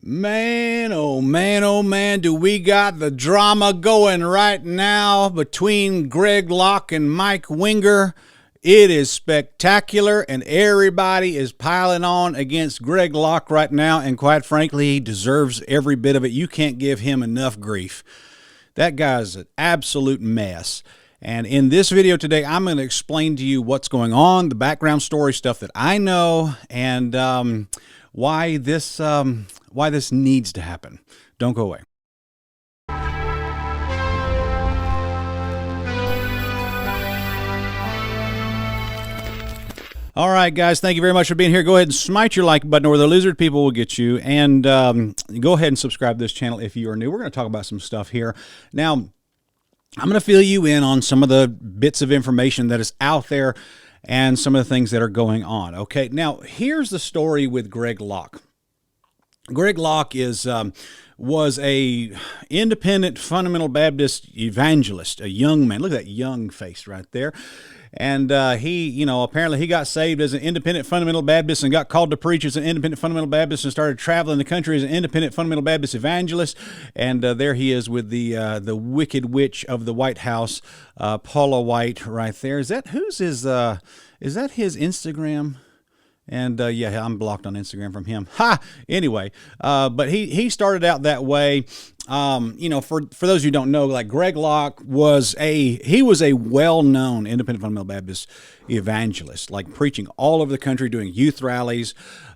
Man, oh man, do we got the drama going right now between Greg Locke and Mike Winger. It is spectacular, and everybody is piling on against Greg Locke right now, and quite frankly, he deserves every bit of it. You can't give him enough grief. That guy's an absolute mess. And in this video today, I'm going to explain to you what's going on, the background story, stuff that I know, and why this needs to happen. Don't go away. All right, guys, thank you very much for being here. Go ahead and smite your like button, or the lizard people will get you. And go ahead and subscribe to this channel if you are new. We're going to talk about some stuff here. Now, I'm going to fill you in on some of the bits of information that is out there and some of the things that are going on. Okay, now, here's the story with Greg Locke. Greg Locke was a independent fundamental Baptist evangelist, a young man. Look at that young face right there. And he, apparently he got saved as an independent fundamental Baptist and got called to preach as an independent fundamental Baptist and started traveling the country as an independent fundamental Baptist evangelist. And there he is with the wicked witch of the White House, Paula White, right there. Is that his Instagram? And yeah, I'm blocked on Instagram from him. Ha! Anyway, but he started out that way. For those who don't know, like Greg Locke was a well-known independent fundamental Baptist evangelist, like preaching all over the country, doing youth rallies.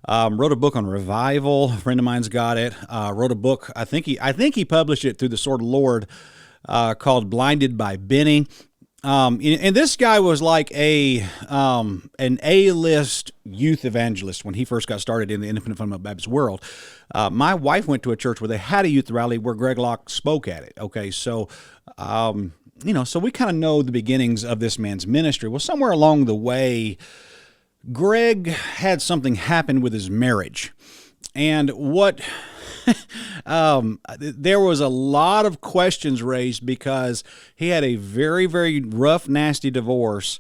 Wrote a book on revival. A friend of mine's got it. Wrote a book. I think he published it through the Sword of the Lord, called "Blinded by Benny." And this guy was like an A-list youth evangelist when he first got started in the independent fundamental Baptist world. My wife went to a church where they had a youth rally where Greg Locke spoke at it. Okay, so so we kind of know the beginnings of this man's ministry. Well, somewhere along the way, Greg had something happen with his marriage, and there was a lot of questions raised because he had a very, very rough, nasty divorce,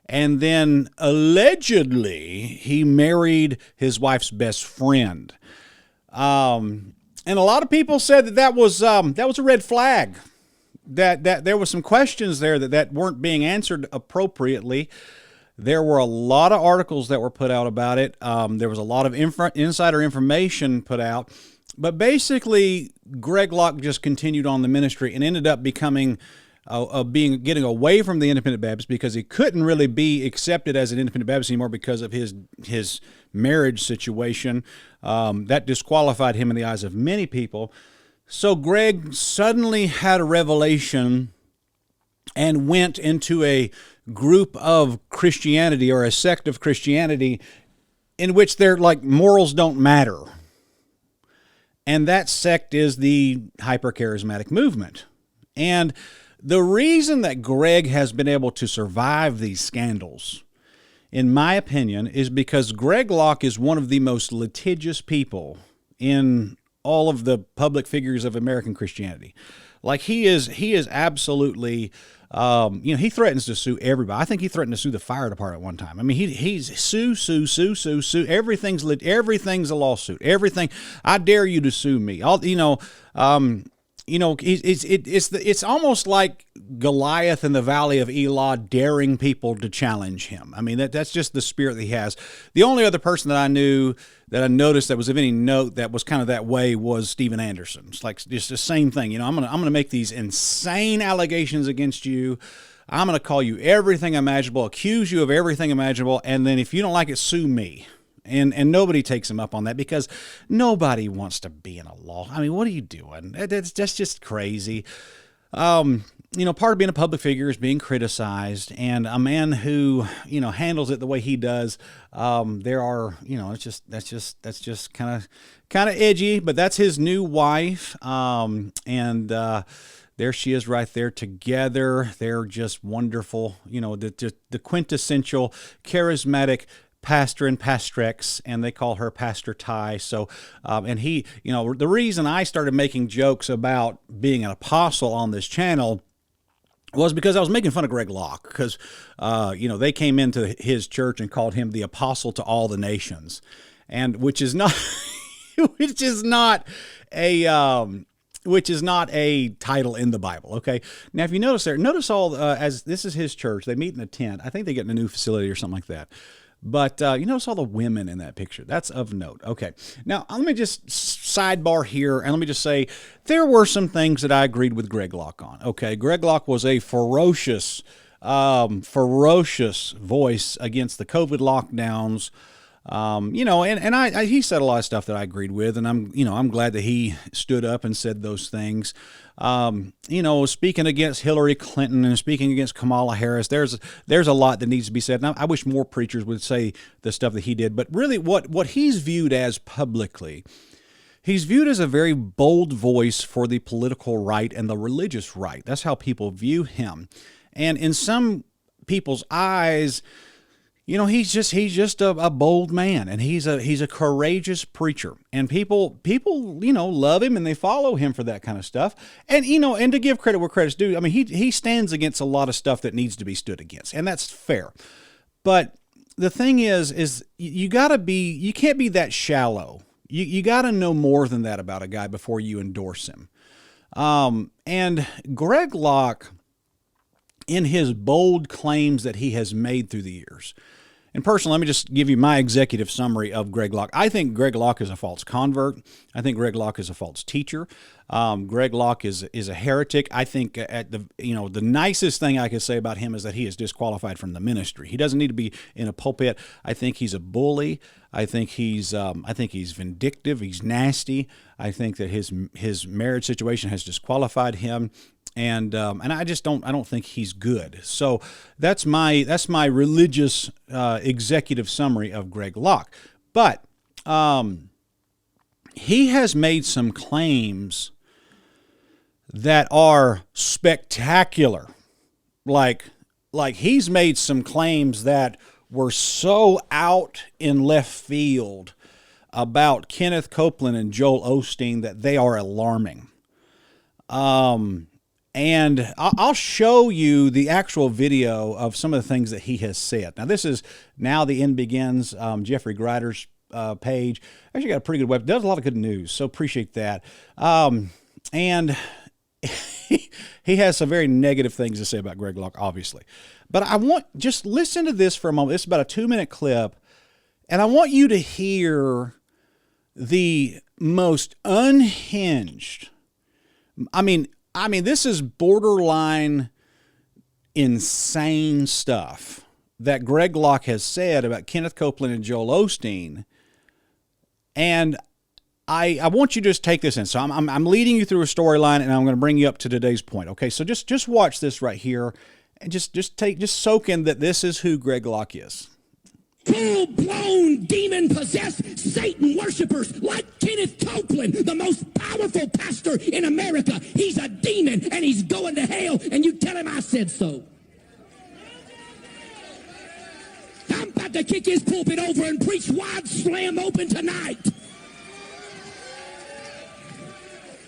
and then allegedly he married his wife's best friend. And a lot of people said that was a red flag. That there was some questions there that weren't being answered appropriately. There were a lot of articles that were put out about it. There was a lot of insider information put out. But basically, Greg Locke just continued on the ministry and ended up getting away from the independent Baptist because he couldn't really be accepted as an independent Baptist anymore because of his marriage situation. That disqualified him in the eyes of many people. So Greg suddenly had a revelation and went into a group of Christianity, or a sect of Christianity, in which they're like morals don't matter. And that sect is the hyper-charismatic movement. And the reason that Greg has been able to survive these scandals, in my opinion, is because Greg Locke is one of the most litigious people in all of the public figures of American Christianity. Like he is absolutely, he threatens to sue everybody. I think he threatened to sue the fire department one time. I mean, he's sue. Everything's a lawsuit. Everything. I dare you to sue me. It's almost like Goliath in the Valley of Elah daring people to challenge him. I mean, that's just the spirit that he has. The only other person that I noticed that was of any note that was kind of that way was Steven Anderson. It's like just the same thing. I'm gonna make these insane allegations against you. I'm gonna call you everything imaginable, accuse you of everything imaginable, and then if you don't like it, sue me. And nobody takes him up on that because nobody wants to be in a law. I mean, what are you doing? That's just crazy. Part of being a public figure is being criticized, and a man who, handles it the way he does, that's just kind of edgy, but that's his new wife. There she is right there together. They're just wonderful. The quintessential charismatic pastor and pastrex, and they call her Pastor Ty. So, and he, the reason I started making jokes about being an apostle on this channel was because I was making fun of Greg Locke because, they came into his church and called him the apostle to all the nations, and which is not, which is not a title in the Bible. Okay. Now, if you notice all as this is his church, they meet in a tent. I think they get in a new facility or something like that. But you notice all the women in that picture. That's of note. Okay. Now, let me just sidebar here, and let me just say there were some things that I agreed with Greg Locke on. Okay. Greg Locke was a ferocious voice against the COVID lockdowns. He said a lot of stuff that I agreed with, and I'm glad that he stood up and said those things. Speaking against Hillary Clinton and speaking against Kamala Harris, there's a lot that needs to be said. And I wish more preachers would say the stuff that he did. But really, what he's viewed as publicly, he's viewed as a very bold voice for the political right and the religious right. That's how people view him. And in some people's eyes, he's just a bold man, and he's a courageous preacher, and people love him and they follow him for that kind of stuff. And and to give credit where credit's due, I mean he stands against a lot of stuff that needs to be stood against, and that's fair. But the thing is you can't be that shallow. You got to know more than that about a guy before you endorse him. And Greg Locke, in his bold claims that he has made through the years. And personally, let me just give you my executive summary of Greg Locke. I think Greg Locke is a false convert. I think Greg Locke is a false teacher. Greg Locke is a heretic. I think the nicest thing I could say about him is that he is disqualified from the ministry. He doesn't need to be in a pulpit. I think he's a bully. I think he's vindictive. He's nasty. I think that his marriage situation has disqualified him. And I don't think he's good. So that's my religious executive summary of Greg Locke. But he has made some claims that are spectacular. Like he's made some claims that were so out in left field about Kenneth Copeland and Joel Osteen that they are alarming. And I'll show you the actual video of some of the things that he has said. Now, this is Now the End Begins, Jeffrey Grider's page. Actually got a pretty good web. Does a lot of good news, so appreciate that. And he has some very negative things to say about Greg Locke, obviously. But just listen to this for a moment. It's about a 2-minute clip, and I want you to hear the most unhinged. I mean, this is borderline insane stuff that Greg Locke has said about Kenneth Copeland and Joel Osteen. And I want you to just take this in. So I'm leading you through a storyline, and I'm going to bring you up to today's point. Okay, so just watch this right here, and just soak in that this is who Greg Locke is. Full-blown demon-possessed Satan worshipers like Kenneth Copeland, the most powerful pastor in America. He's a demon, and he's going to hell, and you tell him I said so. I'm about to kick his pulpit over and preach wide slam open tonight.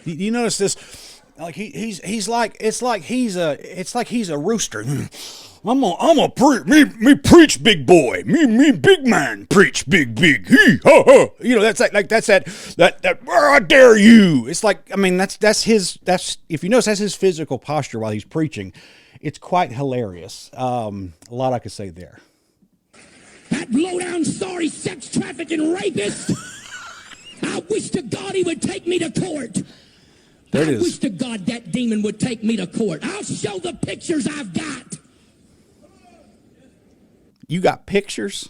You notice this? Like he's like he's a rooster. I'm gonna me preach, big boy. Me big man preach, big. He ha ha. That's that. I dare you. It's like, that's if you notice, that's his physical posture while he's preaching. It's quite hilarious. A lot I could say there. That low-down, sorry sex trafficking rapist. I wish to God he would take me to court. There it is. I wish to God that demon would take me to court. I'll show the pictures I've got. You got pictures?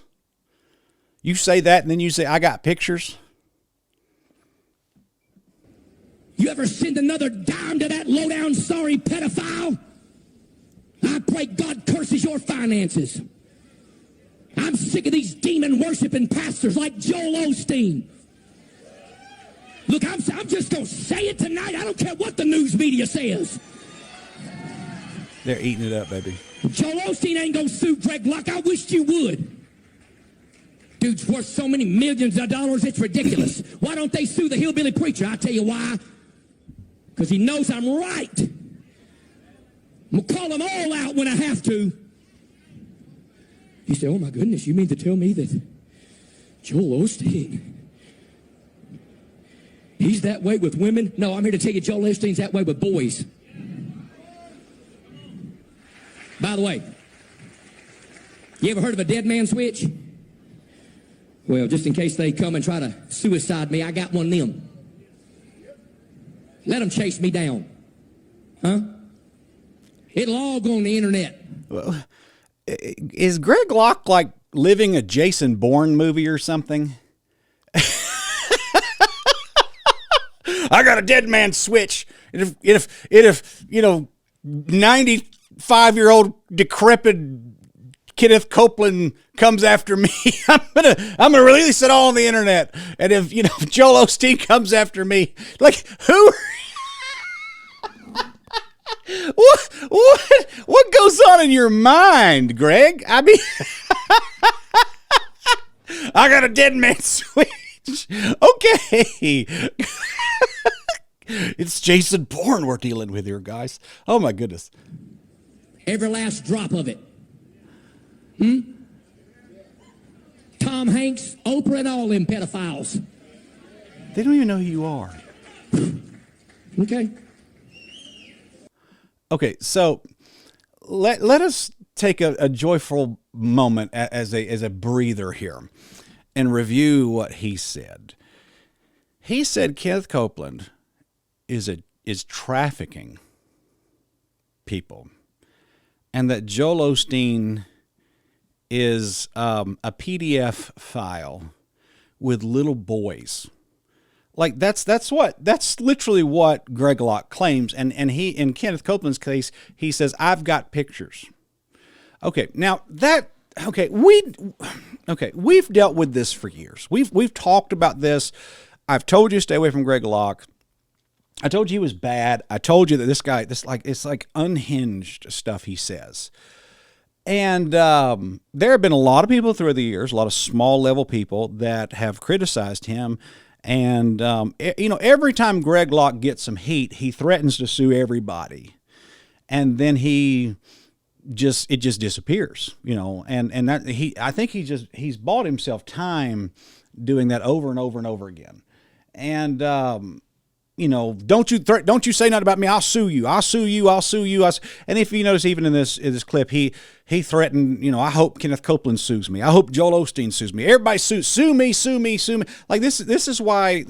You say that and then you say, I got pictures? You ever send another dime to that low-down, sorry pedophile? I pray God curses your finances. I'm sick of these demon-worshiping pastors like Joel Osteen. Look, I'm just going to say it tonight. I don't care what the news media says. They're eating it up, baby. Joel Osteen ain't going to sue Greg Locke. I wished you would. Dude's worth so many millions of dollars, it's ridiculous. Why don't they sue the hillbilly preacher? I'll tell you why. Because he knows I'm right. I'm going to call them all out when I have to. You say, oh my goodness, you mean to tell me that Joel Osteen He's that way with women. No, I'm here to tell you Joel Osteen's that way with boys. By the way, you ever heard of a dead man switch? Well, just in case they come and try to suicide me, I got one of them. Let them chase me down. Huh? It'll all go on the internet. Well, is Greg Locke like living a Jason Bourne movie or something? I got a dead man switch. And if 95-year-old decrepit Kenneth Copeland comes after me, I'm gonna release it all on the internet. And if Joel Osteen comes after me, like who? What goes on in your mind, Greg? I mean, I got a dead man switch. Okay. It's Jason Bourne we're dealing with here, guys. Oh, my goodness. Every last drop of it. Tom Hanks, Oprah, and all them pedophiles. They don't even know who you are. Okay. Okay, so let us take a joyful moment as a breather here and review what he said. He said Kenneth Copeland is trafficking people, and that Joel Osteen is a PDF file with little boys. Like that's literally what Greg Locke claims, and he, in Kenneth Copeland's case, he says I've got pictures. Okay, now we've dealt with this for years. We've talked about this. I've told you to stay away from Greg Locke. I told you he was bad. I told you that it's like unhinged stuff he says. And there have been a lot of people through the years, a lot of small level people that have criticized him. And, every time Greg Locke gets some heat, he threatens to sue everybody. And then it just disappears, and that I think he's bought himself time doing that over and over and over again. And, don't you say nothing about me. I'll sue you. I'll sue you. I'll sue you. And if you notice, even in this clip, he threatened, I hope Kenneth Copeland sues me. I hope Joel Osteen sues me. Everybody sue me. Like this is why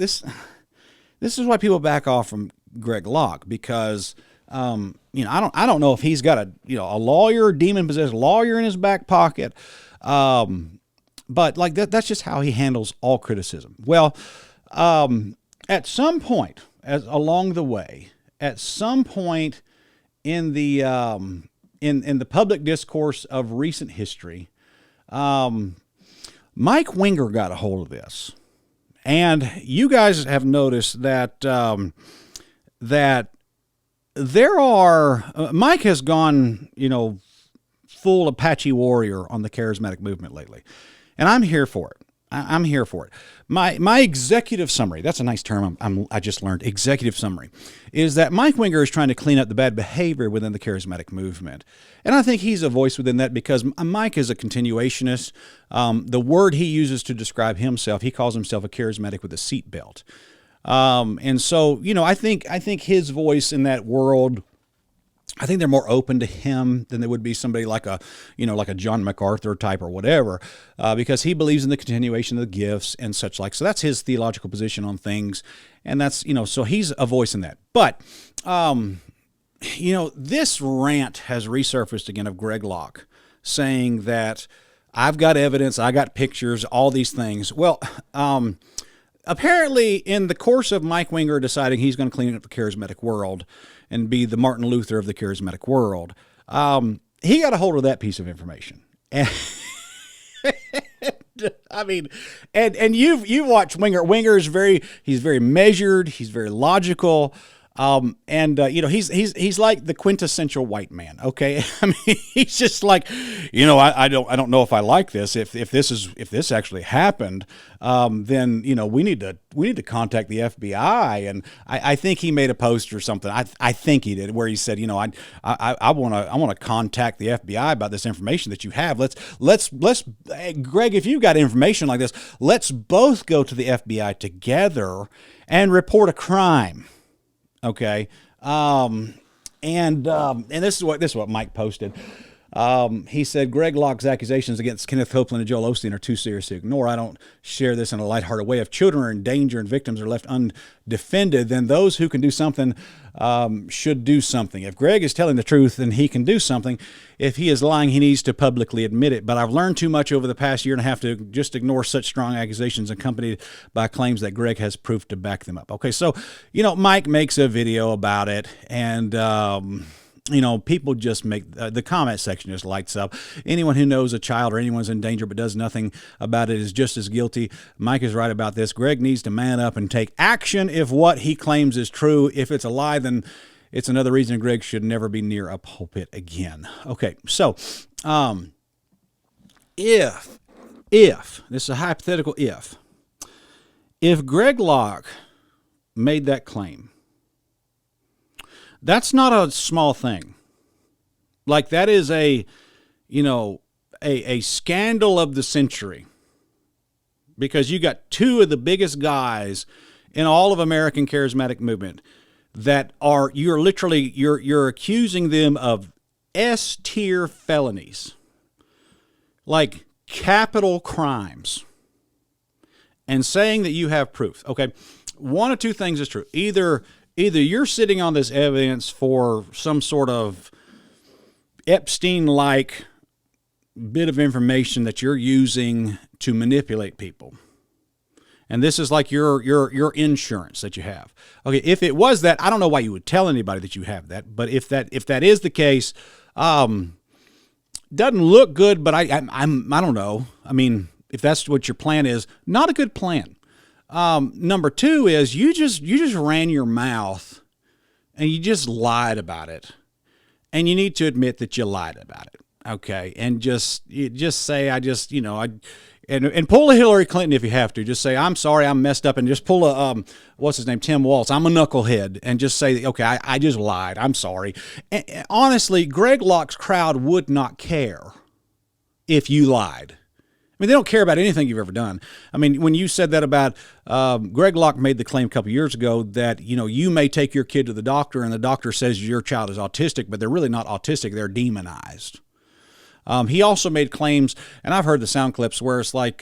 people back off from Greg Locke, because, I don't know if he's got a lawyer, demon-possessed lawyer in his back pocket. But like that's just how he handles all criticism. Well, at some point, along the way, at some point in the in the public discourse of recent history, Mike Winger got a hold of this, and you guys have noticed that that there are Mike has gone full Apache warrior on the charismatic movement lately, and I'm here for it. I'm here for it. My executive summary, that's a nice term I just learned, executive summary, is that Mike Winger is trying to clean up the bad behavior within the charismatic movement. And I think he's a voice within that because Mike is a continuationist. The word he uses to describe himself, he calls himself a charismatic with a seatbelt. And so, I think his voice in that world, I think they're more open to him than they would be somebody like a John MacArthur type or whatever, because he believes in the continuation of the gifts and such like. So that's his theological position on things. And that's, so he's a voice in that. But, this rant has resurfaced again of Greg Locke saying that I've got evidence, I got pictures, all these things. Well, apparently in the course of Mike Winger deciding he's going to clean up the charismatic world and be the Martin Luther of the charismatic world, he got a hold of that piece of information. And I mean, and you've watched Winger. Winger is very measured. He's very logical. He's like the quintessential white man. Okay. I mean, he's just like, I don't know if I like this. If this actually happened, then, we need to contact the FBI. And I think he made a post or something. I think he did, where he said, I want to contact the FBI about this information that you have. Let's Greg, if you've got information like this, let's both go to the FBI together and report a crime. Okay. And this is what Mike posted. He said, Greg Locke's accusations against Kenneth Copeland and Joel Osteen are too serious to ignore. I don't share this in a lighthearted way. If children are in danger and victims are left undefended, then those who can do something should do something. If Greg is telling the truth, then he can do something. If he is lying, he needs to publicly admit it. But I've learned too much over the past year and a half to just ignore such strong accusations accompanied by claims that Greg has proof to back them up. Okay, so, Mike makes a video about it, and people just make the comment section just lights up. Anyone who knows a child or anyone's in danger but does nothing about it is just as guilty. Mike is right about this. Greg needs to man up and take action if what he claims is true. If it's a lie, then it's another reason Greg should never be near a pulpit again. Okay, so if this is a hypothetical if Greg Locke made that claim, that's not a small thing. Like, that is a scandal of the century, because you got two of the biggest guys in all of American charismatic movement that you're accusing them of S-tier felonies, like capital crimes, and saying that you have proof. Okay, one of two things is true. Either you're sitting on this evidence for some sort of Epstein-like bit of information that you're using to manipulate people, and this is like your insurance that you have. Okay, if it was that, I don't know why you would tell anybody that you have that. But if that is the case, doesn't look good. But I don't know. I mean, if that's what your plan is, not a good plan. Number two is you just ran your mouth and you just lied about it, and you need to admit that you lied about it. Okay, and just say and pull a Hillary Clinton if you have to. Just say, I'm sorry, I'm messed up, and just pull a what's his name, Tim Walz. I'm a knucklehead, and just say, okay, I just lied. I'm sorry. And honestly, Greg Locke's crowd would not care if you lied. I mean, they don't care about anything you've ever done. I mean, when you said that about Greg Locke made the claim a couple years ago that, you may take your kid to the doctor and the doctor says your child is autistic, but they're really not autistic. They're demonized. He also made claims, and I've heard the sound clips where it's like,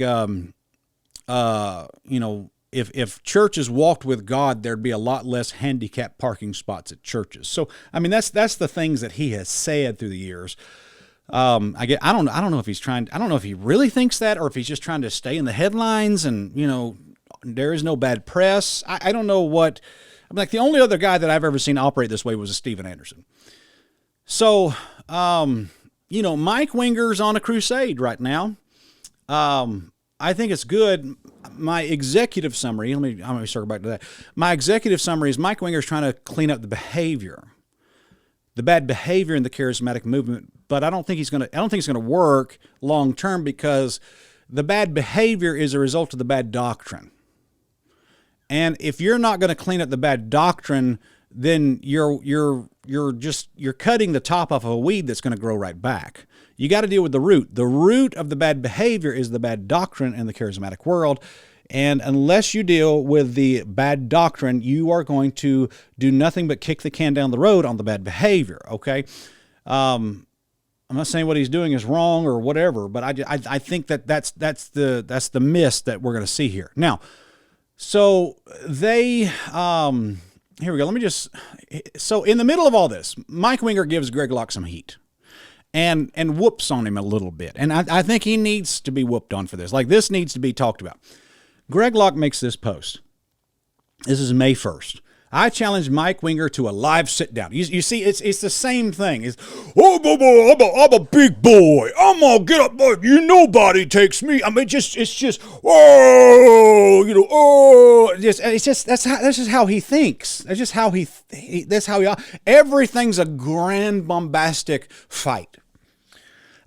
if churches walked with God, there'd be a lot less handicapped parking spots at churches. So, I mean, that's the things that he has said through the years. I don't know if he's trying. I don't know if he really thinks that, or if he's just trying to stay in the headlines and there is no bad press. I don't know what. I'm like, the only other guy that I've ever seen operate this way was a Steven Anderson. So, Mike Winger's on a crusade right now. I think it's good. My executive summary. Let me circle back to that. My executive summary is Mike Winger's trying to clean up the bad behavior in the charismatic movement. But I don't think it's going to work long term, because the bad behavior is a result of the bad doctrine. And if you're not going to clean up the bad doctrine, then you're cutting the top off of a weed that's going to grow right back. You got to deal with the root. The root of the bad behavior is the bad doctrine in the charismatic world. And unless you deal with the bad doctrine, you are going to do nothing but kick the can down the road on the bad behavior. Okay. I'm not saying what he's doing is wrong or whatever, but I think that's the miss that we're going to see here. Now, so they here we go. So in the middle of all this, Mike Winger gives Greg Locke some heat and whoops on him a little bit. And I think he needs to be whooped on for this. Like, this needs to be talked about. Greg Locke makes this post. This is May 1st. I challenged Mike Winger to a live sit-down. You see, it's the same thing. It's, oh, I'm a big boy. I'm going to get up. Nobody takes me. I mean, it's just, that's just how he thinks. That's just how everything's a grand, bombastic fight.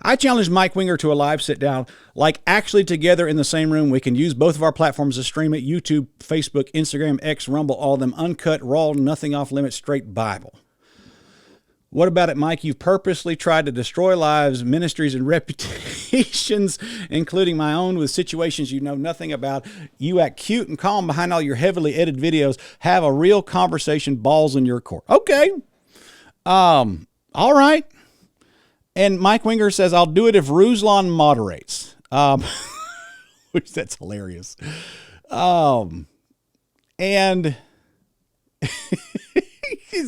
I challenged Mike Winger to a live sit-down, like actually together in the same room. We can use both of our platforms to stream it: YouTube, Facebook, Instagram, X, Rumble, all of them uncut, raw, nothing off limits, straight Bible. What about it, Mike? You've purposely tried to destroy lives, ministries, and reputations, including my own, with situations you know nothing about. You act cute and calm behind all your heavily edited videos. Have a real conversation, balls in your court. Okay. All right. And Mike Winger says, I'll do it if Ruslan moderates. Which that's hilarious. And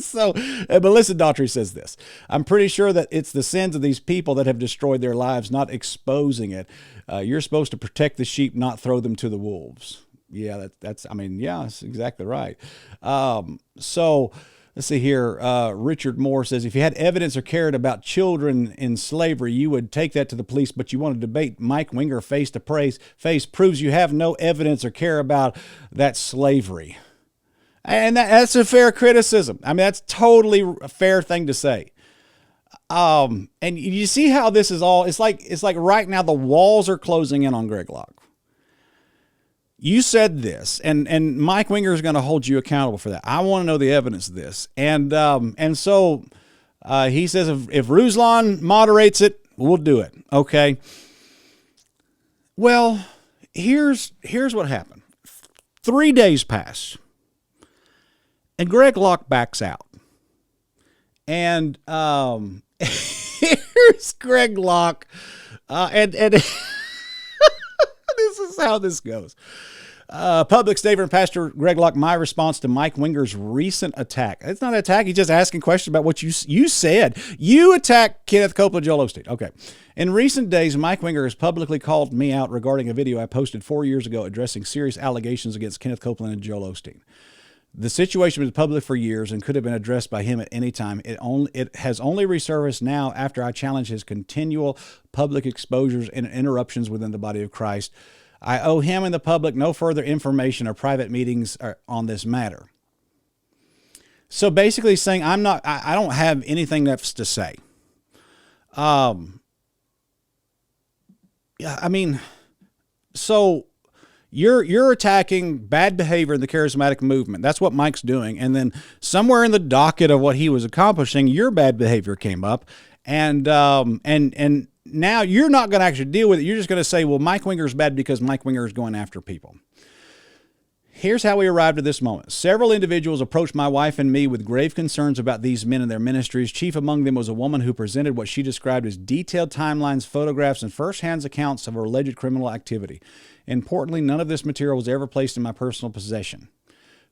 so, Melissa Daughtry says this: I'm pretty sure that it's the sins of these people that have destroyed their lives, not exposing it. You're supposed to protect the sheep, not throw them to the wolves. Yeah, that's exactly right. So, let's see here. Richard Moore says, if you had evidence or cared about children in slavery, you would take that to the police, but you want to debate Mike Winger face to face proves you have no evidence or care about that slavery. And that's a fair criticism. I mean, that's totally a fair thing to say. And you see how this is all, it's like right now the walls are closing in on Greg Locke. You said this, and Mike Winger is going to hold you accountable for that. I want to know the evidence of this. And so he says, if Ruslan moderates it, we'll do it. Okay. Well, here's what happened. 3 days pass, and Greg Locke backs out. And here's Greg Locke, and this is how this goes. Public statement, Pastor Greg Locke, my response to Mike Winger's recent attack. It's not an attack. He's just asking questions about what you said. You attacked Kenneth Copeland, Joel Osteen. Okay. In recent days, Mike Winger has publicly called me out regarding a video I posted 4 years ago addressing serious allegations against Kenneth Copeland and Joel Osteen. The situation was public for years and could have been addressed by him at any time. It has only resurfaced now after I challenged his continual public exposures and interruptions within the body of Christ. I owe him and the public no further information or private meetings on this matter. So basically saying I don't have anything else to say. Yeah, I mean, so you're attacking bad behavior in the charismatic movement. That's what Mike's doing. And then somewhere in the docket of what he was accomplishing, your bad behavior came up, and now you're not going to actually deal with it. You're just going to say, well, Mike Winger's bad because Mike Winger is going after people. Here's how we arrived at this moment. Several individuals approached my wife and me with grave concerns about these men and their ministries. Chief among them was a woman who presented what she described as detailed timelines, photographs, and first-hand accounts of her alleged criminal activity. Importantly, none of this material was ever placed in my personal possession,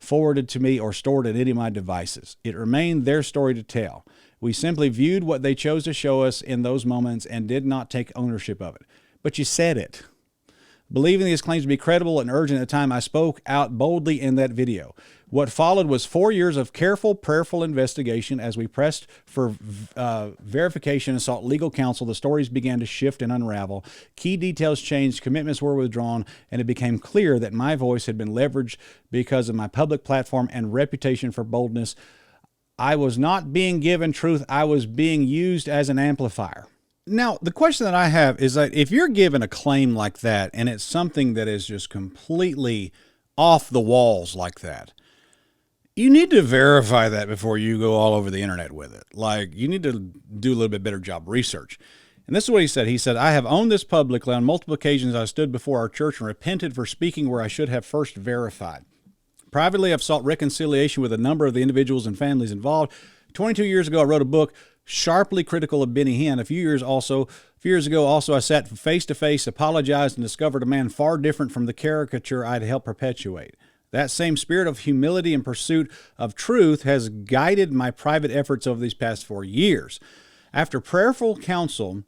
forwarded to me, or stored in any of my devices. It remained their story to tell. We simply viewed what they chose to show us in those moments and did not take ownership of it. But you said it. Believing these claims to be credible and urgent at the time, I spoke out boldly in that video. What followed was 4 years of careful, prayerful investigation. As we pressed for verification and sought legal counsel, the stories began to shift and unravel. Key details changed, commitments were withdrawn, and it became clear that my voice had been leveraged because of my public platform and reputation for boldness. I was not being given truth. I was being used as an amplifier. Now, the question that I have is that if you're given a claim like that and it's something that is just completely off the walls like that, you need to verify that before you go all over the internet with it. Like, you need to do a little bit better job research. And this is what he said. He said, I have owned this publicly. On multiple occasions, I stood before our church and repented for speaking where I should have first verified. Privately, I've sought reconciliation with a number of the individuals and families involved. 22 years ago, I wrote a book sharply critical of Benny Hinn. A few years ago, I sat face to face, apologized, and discovered a man far different from the caricature I'd helped perpetuate. That same spirit of humility and pursuit of truth has guided my private efforts over these past 4 years. After prayerful counsel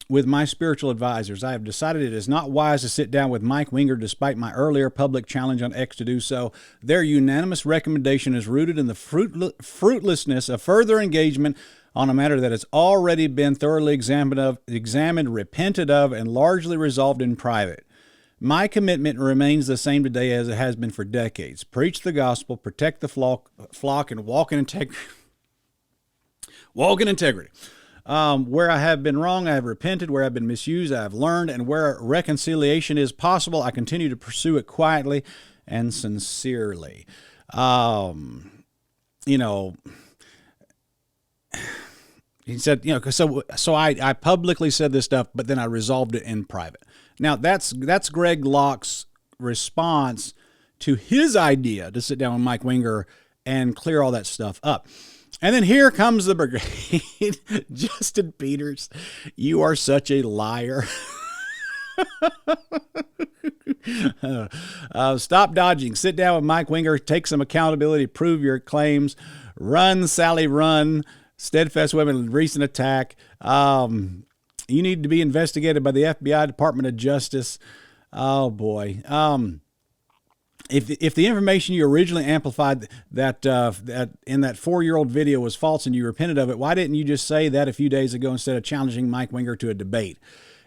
with my spiritual advisors, I have decided it is not wise to sit down with Mike Winger despite my earlier public challenge on X to do so. Their unanimous recommendation is rooted in the fruitlessness of further engagement on a matter that has already been thoroughly examined, repented of, and largely resolved in private. My commitment remains the same today as it has been for decades. Preach the gospel, protect the flock, and walk in integrity. Where I have been wrong, I have repented. Where I've been misused, I have learned. And where reconciliation is possible, I continue to pursue it quietly and sincerely. He said, so I publicly said this stuff, but then I resolved it in private. Now, that's Greg Locke's response to his idea to sit down with Mike Winger and clear all that stuff up. And then here comes the brigade. Justin Peters, you are such a liar. Stop dodging. Sit down with Mike Winger. Take some accountability. Prove your claims. Run, Sally, run. Steadfast women, recent attack. You need to be investigated by the FBI, Department of Justice. Oh, boy. If the information you originally amplified that in that 4-year-old video was false and you repented of it, why didn't you just say that a few days ago instead of challenging Mike Winger to a debate?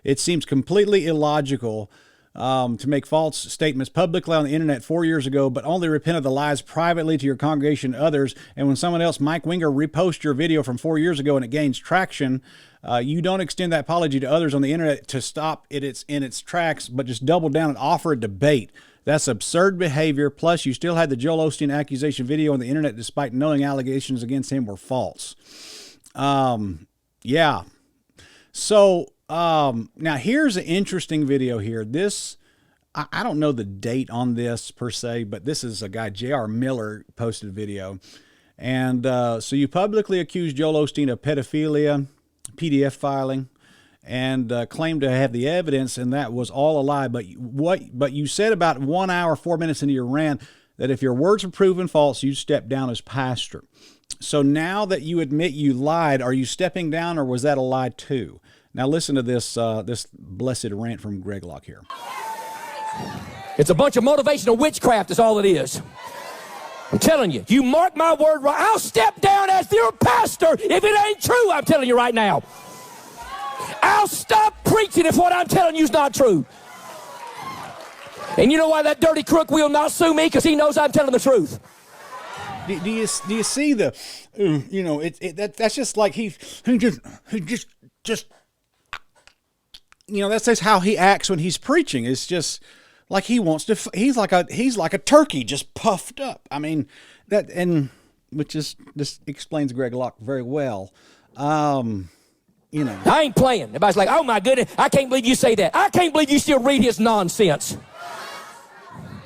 It seems completely illogical to make false statements publicly on the internet 4 years ago, but only repent of the lies privately to your congregation and others. And when someone else, Mike Winger, reposts your video from 4 years ago and it gains traction, you don't extend that apology to others on the internet to stop it in its tracks, but just double down and offer a debate. That's absurd behavior. Plus, you still had the Joel Osteen accusation video on the internet despite knowing allegations against him were false. Yeah. So now here's an interesting video here. This, I don't know the date on this per se, but this is a guy, J.R. Miller, posted a video. And so you publicly accused Joel Osteen of pedophilia, PDF filing, and claimed to have the evidence, and that was all a lie. But you said about 1 hour, 4 minutes into your rant that if your words were proven false, you'd step down as pastor. So now that you admit you lied, are you stepping down, or was that a lie too? Now listen to this this blessed rant from Greg Locke here. It's a bunch of motivational witchcraft is all it is. I'm telling you, you mark my word right. I'll step down as your pastor if it ain't true, I'm telling you right now. I'll stop preaching if what I'm telling you is not true. And you know why that dirty crook will not sue me? Because he knows I'm telling the truth. Do you see the, that's just like he just, that's how he acts when he's preaching. It's just like he wants to, he's like a turkey just puffed up. I mean, which explains Greg Locke very well. I ain't playing. Everybody's like, oh my goodness, I can't believe you say that. I can't believe you still read his nonsense.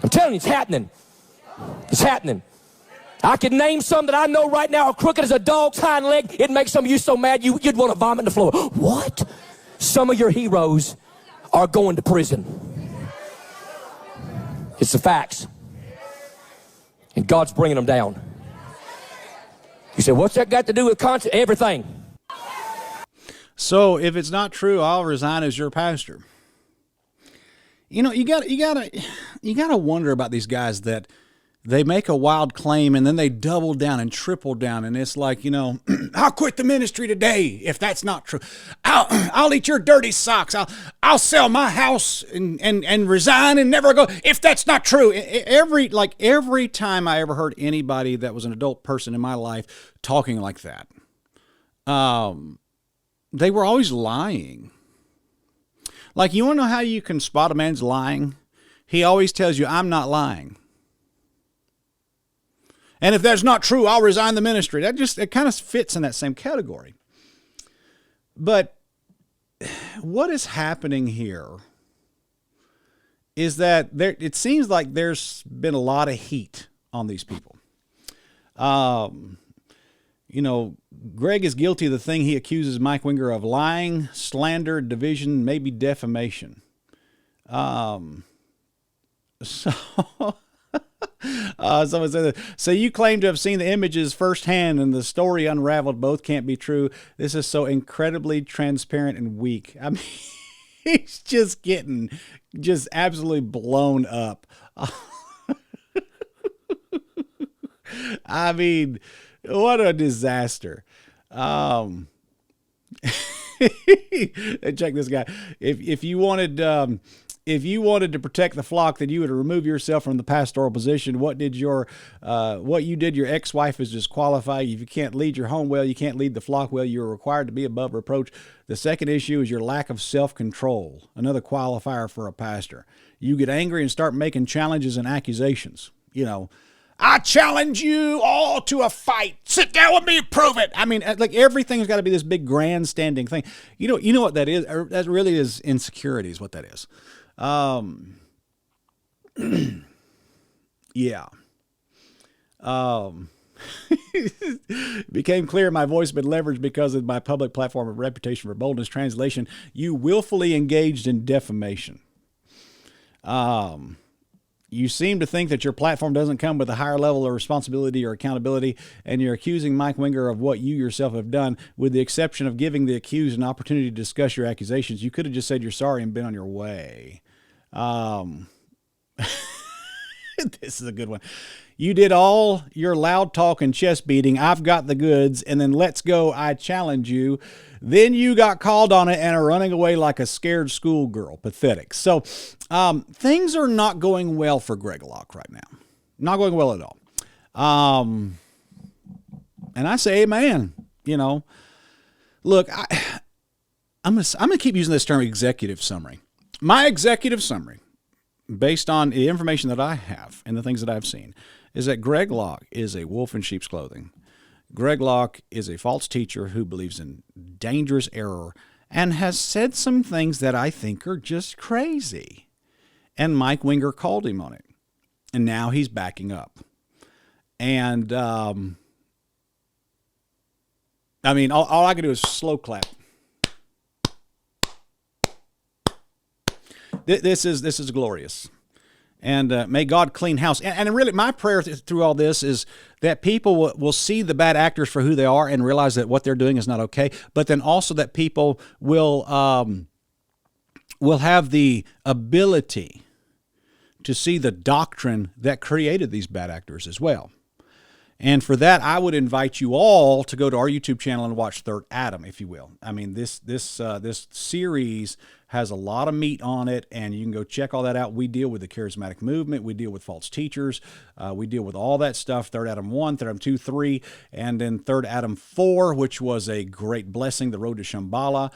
I'm telling you, it's happening. It's happening. I could name some that I know right now are crooked as a dog's hind leg. It'd make some of you so mad you'd want to vomit on the floor. What? Some of your heroes are going to prison. It's the facts. And God's bringing them down. You say, what's that got to do with conscience? Everything. So if it's not true, I'll resign as your pastor. You gotta wonder about these guys that they make a wild claim and then they double down and triple down, and it's like, I'll quit the ministry today if that's not true. I'll eat your dirty socks. I'll sell my house and resign and never go if that's not true. Every time I ever heard anybody that was an adult person in my life talking like that, they were always lying. Like, you want to know how you can spot a man's lying? He always tells you, I'm not lying. And if that's not true, I'll resign the ministry. It kind of fits in that same category. But what is happening here is that it seems like there's been a lot of heat on these people. Greg is guilty of the thing he accuses Mike Winger of: lying, slander, division, maybe defamation. So Someone said, so you claim to have seen the images firsthand and the story unraveled. Both can't be true. This is so incredibly transparent and weak. I mean, he's just getting just absolutely blown up. I mean, what a disaster. Check this guy. If you wanted to protect the flock, then you would remove yourself from the pastoral position. What you did your ex-wife is disqualify. If you can't lead your home well, you can't lead the flock well. You're required to be above reproach. The second issue is your lack of self-control. Another qualifier for a pastor. You get angry and start making challenges and accusations. You know, I challenge you all to a fight. Sit down with me and prove it. I mean, like everything's got to be this big grandstanding thing. You know what that is? That really is insecurity is what that is. Yeah. It became clear my voice had been leveraged because of my public platform of reputation for boldness. Translation, you willfully engaged in defamation. You seem to think that your platform doesn't come with a higher level of responsibility or accountability, and you're accusing Mike Winger of what you yourself have done, with the exception of giving the accused an opportunity to discuss your accusations. You could have just said you're sorry and been on your way. This is a good one. You did all your loud talk and chest beating, I've got the goods, and then let's go, I challenge you. Then you got called on it and are running away like a scared schoolgirl. Pathetic. So things are not going well for Greg Locke right now. Not going well at all. And I say, amen. You know, look, I'm gonna keep using this term, executive summary. My executive summary, based on the information that I have and the things that I've seen, is that Greg Locke is a wolf in sheep's clothing. Greg Locke is a false teacher who believes in dangerous error and has said some things that I think are just crazy. And Mike Winger called him on it. And now he's backing up. And, I mean, all I can do is slow clap. This is glorious. And may God clean house. And really, my prayer through all this is that people will see the bad actors for who they are and realize that what they're doing is not okay. But then also that people will have the ability to see the doctrine that created these bad actors as well. And for that, I would invite you all to go to our YouTube channel and watch Third Adam, if you will. I mean, this series has a lot of meat on it, and you can go check all that out. We deal with the charismatic movement. We deal with false teachers. We deal with all that stuff. Third Adam 1, Third Adam 2, 3, and then Third Adam 4, which was a great blessing, the road to Shambhala.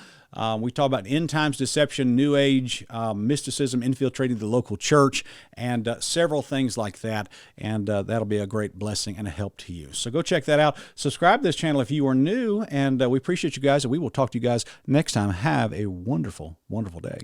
We talk about end times deception, New Age, mysticism infiltrating the local church, and several things like that. And that'll be a great blessing and a help to you. So go check that out. Subscribe to this channel if you are new, and we appreciate you guys, and we will talk to you guys next time. Have a wonderful, wonderful day.